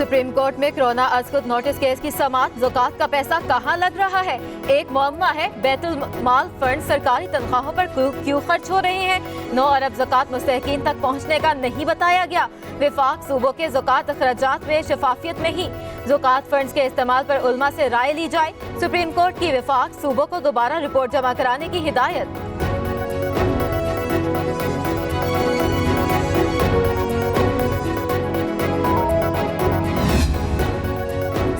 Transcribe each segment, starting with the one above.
Supreme court में corona अजखुद notice case की समाअत। ज़कात का पैसा कहाँ लग रहा है? एक मुअम्मा है। बैतुल माल फंड सरकारी तनख्वाहों पर क्यों खर्च हो रहे हैं? 9 अरब ज़कात मुस्तहिकीन तक पहुँचने का नहीं बताया गया। विफाक सूबों के ज़कात अखराजात में शफाफियत नहीं। ज़कात फंड्स के इस्तेमाल पर उलमा से राय ली जाए। सुप्रीम कोर्ट की विफाक सूबों को दोबारा रिपोर्ट जमा कराने की हिदायत।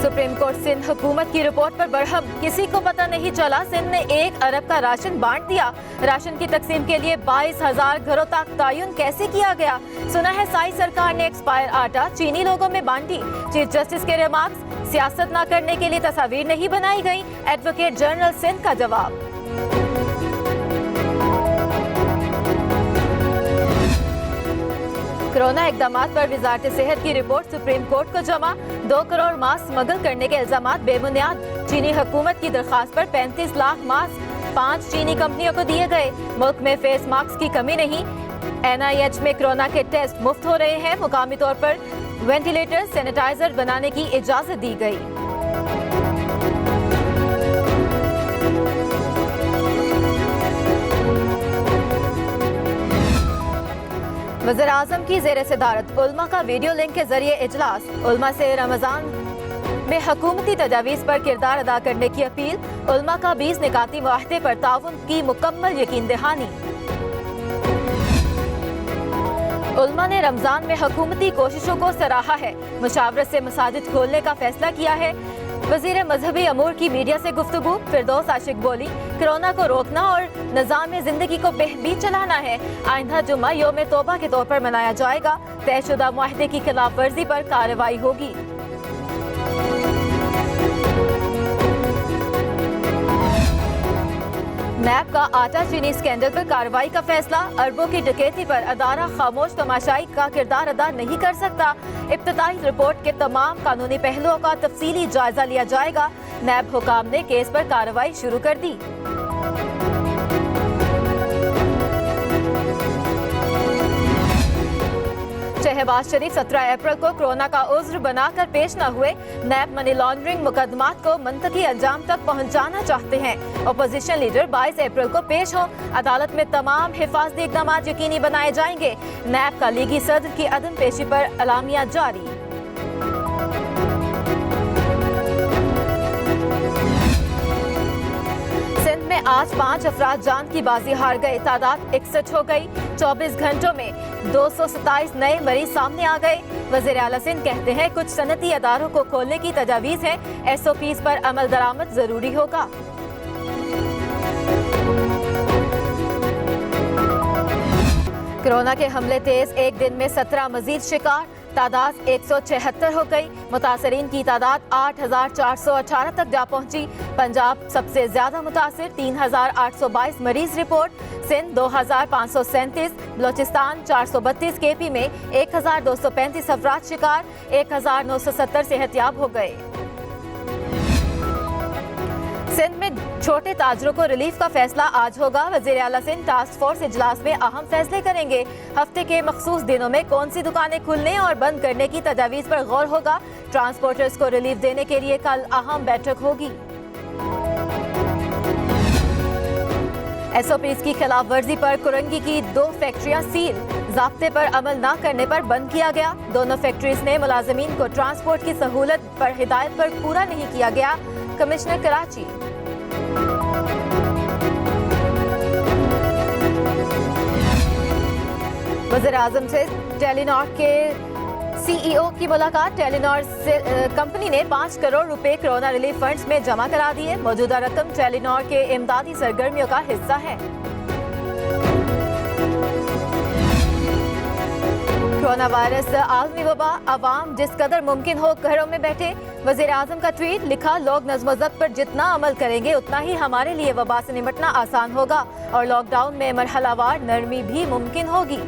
सुप्रीम कोर्ट सिंध हुकूमत की रिपोर्ट पर बरहम। किसी को पता नहीं चला सिंध ने 1 अरब का राशन बांट दिया। राशन की तकसीम के लिए 22,000 घरों तक तयन कैसे किया गया? सुना है साई सरकार ने एक्सपायर आटा चीनी लोगों में बांटी। चीफ जस्टिस के रिमार्क्स, सियासत न करने के लिए तस्वीर नहीं बनाई गई। एडवोकेट जनरल सिंध का जवाब। कोरोना इकदामात पर वजारत सेहत की रिपोर्ट सुप्रीम कोर्ट को जमा। 2 करोड़ मास्क स्मगल करने के इल्जामात बेबुनियाद। चीनी हुकूमत की दरखास्त पर 35 लाख मास्क 5 चीनी कंपनियों को दिए गए। मुल्क में फेस मास्क की कमी नहीं। NIH में कोरोना के टेस्ट मुफ्त हो रहे हैं। मुकामी तौर पर वेंटिलेटर सैनिटाइजर बनाने की इजाजत दी गई। वज़ीर आज़म की ज़ेर सदारत उल्मा का वीडियो लिंक के जरिए इजलास। उल्मा से रमजान में हुकूमती तजावीज़ पर किरदार अदा करने की अपील। उल्मा का 20 निकाती मुआहदे पर ताउन की मुकम्मल यकीन दहानी। उल्मा ने रमजान में हुकूमती कोशिशों को सराहा है। मुशावरत से मसाजिद खोलने का फैसला किया है। वज़ीर मजहबी अमूर की मीडिया से गुफ्तगू। फिरदौस आशिक बोली, कोरोना को रोकना और निज़ाम जिंदगी को बेहतर चलाना है। आइंदा जुम्मा यौम तौबा के तौर पर मनाया जाएगा। तयशुदा मुआहदे की खिलाफ वर्जी पर कार्रवाई होगी। नैब का आटा चीनी स्कैंडल पर कार्रवाई का फैसला। अरबों की डकैती पर अदारा खामोश तमाशाई का किरदार अदा नहीं कर सकता। इब्तदाई रिपोर्ट के तमाम कानूनी पहलुओं का तफसीली जायजा लिया जाएगा। नैब हुकाम ने केस पर कार्रवाई शुरू कर दी। शहबाज शरीफ 17 अप्रैल को कोरोना का उज्र बनाकर पेश न हुए। नैब मनी लॉन्ड्रिंग मुकदमात को मंतकी अंजाम तक पहुंचाना चाहते हैं। अपोजिशन लीडर 22 अप्रैल को पेश हो। अदालत में तमाम हिफाजती इक़दाम यकीनी बनाए जाएंगे। नैब का लीगी सदर की अदम पेशी पर अलामिया जारी। सिंध में आज 5 अफराद जान की बाजी हार गए। तादाद 61 हो गई। 24 घंटों में 227 नए मरीज सामने आ गए। वज़ीर आला सिंध कहते हैं कुछ सनती अदारों को खोलने की तजावीज़ है। SOPs पर अमल दरामद जरूरी होगा। कोरोना के हमले तेज। एक दिन में 17 मजीद शिकार। तादाद 176 हो गई। मुतासरीन की तादाद 8,418 तक जा पहुंची। पंजाब सबसे ज्यादा मुतासिर, 3,822 मरीज रिपोर्ट। सिंध 2,537, बलोचिस्तान 432, KP में 1,235 अफराद शिकार। 1,970 सेहतयाब हो गए। सिंध में छोटे ताजरों को रिलीफ का फैसला आज होगा। वज़ीर आला सिंध टास्क फोर्स इजलास में अहम फैसले करेंगे। हफ्ते के मखसूस दिनों में कौन सी दुकानें खुलने और बंद करने की तजावीज़ पर गौर होगा। ट्रांसपोर्टर्स को रिलीफ देने के लिए कल अहम बैठक होगी। SOPs की खिलाफ वर्जी पर कुरंगी की 2 फैक्ट्रियां सील। ज़ाब्ते पर अमल न करने पर बंद किया गया। दोनों फैक्ट्रीज ने मुलाजमीन को ट्रांसपोर्ट की सहूलत पर हिदायत पर पूरा नहीं किया गया। कमिश्नर कराची। वज़ीर आज़म से टेलीनॉर के CEO की मुलाकात। टेलीनॉर से कंपनी ने 5 करोड़ रुपए कोरोना रिलीफ फंड्स में जमा करा दिए। मौजूदा रकम टेलीनॉर के इमदादी सरगर्मियों का हिस्सा है। कोरोना वायरस आलमी वबा, अवाम जिस कदर मुमकिन हो घरों में बैठे। वज़ीर आज़म का ट्वीट लिखा, लोग नज़्म ज़ब्त पर जितना अमल करेंगे उतना ही हमारे लिए वबा से निपटना आसान होगा और लॉकडाउन में मरहलावार नरमी भी मुमकिन होगी।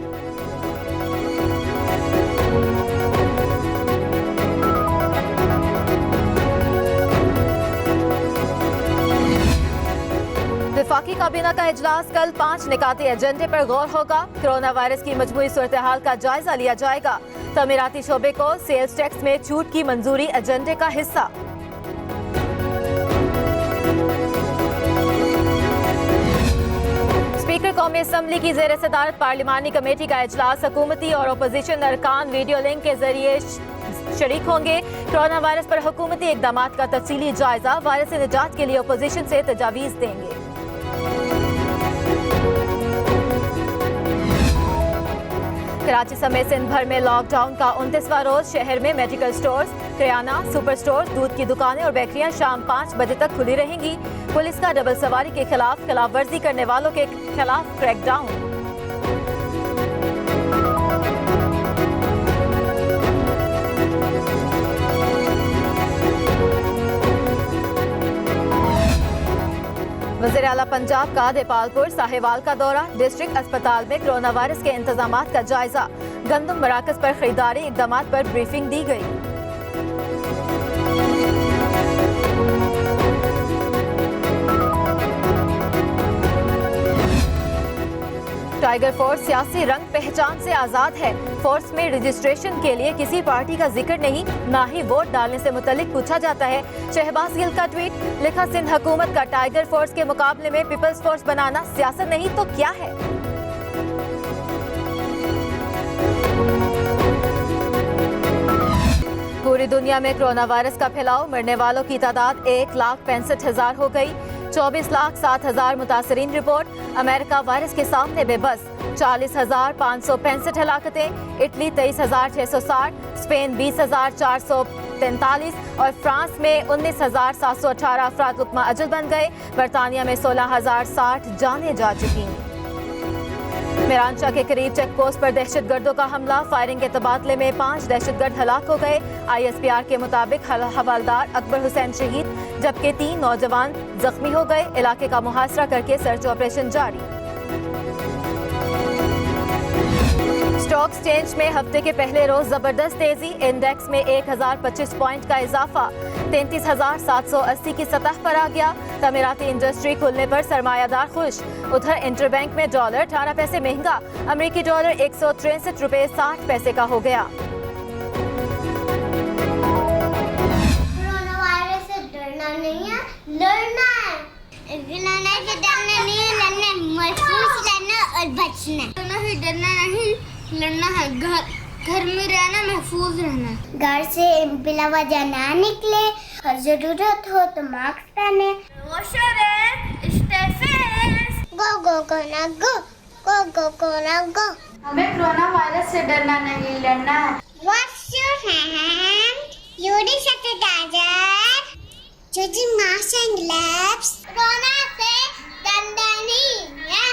वफाकी काबीना का इजलास कल 5 निकाती एजेंडे पर गौर होगा। कोरोना वायरस की मजमूई सूरत हाल का जायजा लिया जाएगा। तमीराती शोबे को सेल्स टैक्स में छूट की मंजूरी एजेंडे का हिस्सा। स्पीकर कौमी असम्बली की जेर सदारत पार्लिमानी कमेटी का इजलास हुकूमती और अपोजिशन अरकान वीडियो लिंक के जरिए शरीक होंगे। कोरोना वायरस पर हुकूमती इकदाम का तफसीली जायजा, वायरस से निजात के लिए अपोजिशन से तजावीज़ देंगे। कराची समेत सिंध भर में लॉकडाउन का 29वां रोज। शहर में मेडिकल स्टोर्स, किराना, सुपर स्टोर, दूध की दुकानें और बेकरियां शाम 5 बजे तक खुली रहेंगी। पुलिस का डबल सवारी के खिलाफ खिलाफवर्जी करने वालों के खिलाफ क्रैकडाउन। वज़ीर आला पंजाब का देपालपुर साहिवाल का दौरा। डिस्ट्रिक्ट अस्पताल में कोरोना वायरस के इंतजामात का जायजा। गंदम मराकज पर खरीदारी इकदामात पर ब्रीफिंग दी गई। टाइगर फोर्स सियासी रंग पहचान से आजाद है। फोर्स में रजिस्ट्रेशन के लिए किसी पार्टी का जिक्र नहीं, ना ही वोट डालने से मुतल्लिक पूछा जाता है। शहबाज गिल का ट्वीट, लिखा सिंध हुकूमत का टाइगर फोर्स के मुकाबले में पीपल्स फोर्स बनाना सियासत नहीं तो क्या है। पूरी दुनिया में कोरोना वायरस का फैलाव, मरने वालों की तादाद 1,65,000 हो गई। 24,07,000 मुतासरीन रिपोर्ट। अमेरिका वायरस के सामने बेबस। 40,565 हलाकतें। इटली 23,660, स्पेन 20,443 और फ्रांस में 19,718 अफराद हुक्मा अजल बन गए। बरतानिया में 16,060 जानें जा चुकी। मिरांचा के करीब चेक पोस्ट पर दहशतगर्दों का हमला। फायरिंग के तबादले में 5 दहशतगर्द हलाक हो गए। ISPR के मुताबिक हवालदार अकबर हुसैन शहीद, जबकि 3 नौजवान जख्मी हो गए। इलाके का मुहासरा करके सर्च ऑपरेशन जारी। स्टॉक एक्सचेंज में हफ्ते के पहले रोज जबरदस्त तेजी। इंडेक्स में 1025 पॉइंट का इजाफा 33,780 की सतह पर आ गया। तमीराती इंडस्ट्री खुलने पर सरमायादार खुश। उधर इंटरबैंक में डॉलर 18 पैसे महंगा। अमेरिकी डॉलर 163 रुपए 60 पैसे का हो गया। कोरोना वायरस से डरना नहीं है, लड़ना है। लड़ना से डरना नहीं है, लड़ना है, महफूज रहना और बचना। लड़ना से डरना नहीं, लड़ना है। घर में रहना, महफूज रहना। घर से बिला वजह ना निकले और जरूरत हो तो मास्क पहने। गो ना गो। हमें कोरोना वायरस से डरना नहीं, लड़ना है। Wash your hand. Use sanitizer. Using mask and gloves. Corona से डरना नहीं है,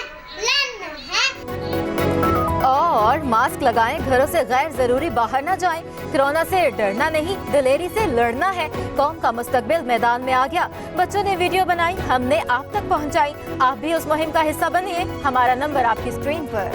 लड़ना है। और मास्क लगाएं, घरों से गैर जरूरी बाहर न जाएं। कोरोना से डरना नहीं, दिलेरी से लड़ना है। कौम का मुस्तकबिल मैदान में आ गया। बच्चों ने वीडियो बनाई, हमने आप तक पहुंचाई। आप भी उस मुहिम का हिस्सा बनिए। हमारा नंबर आपकी स्क्रीन पर।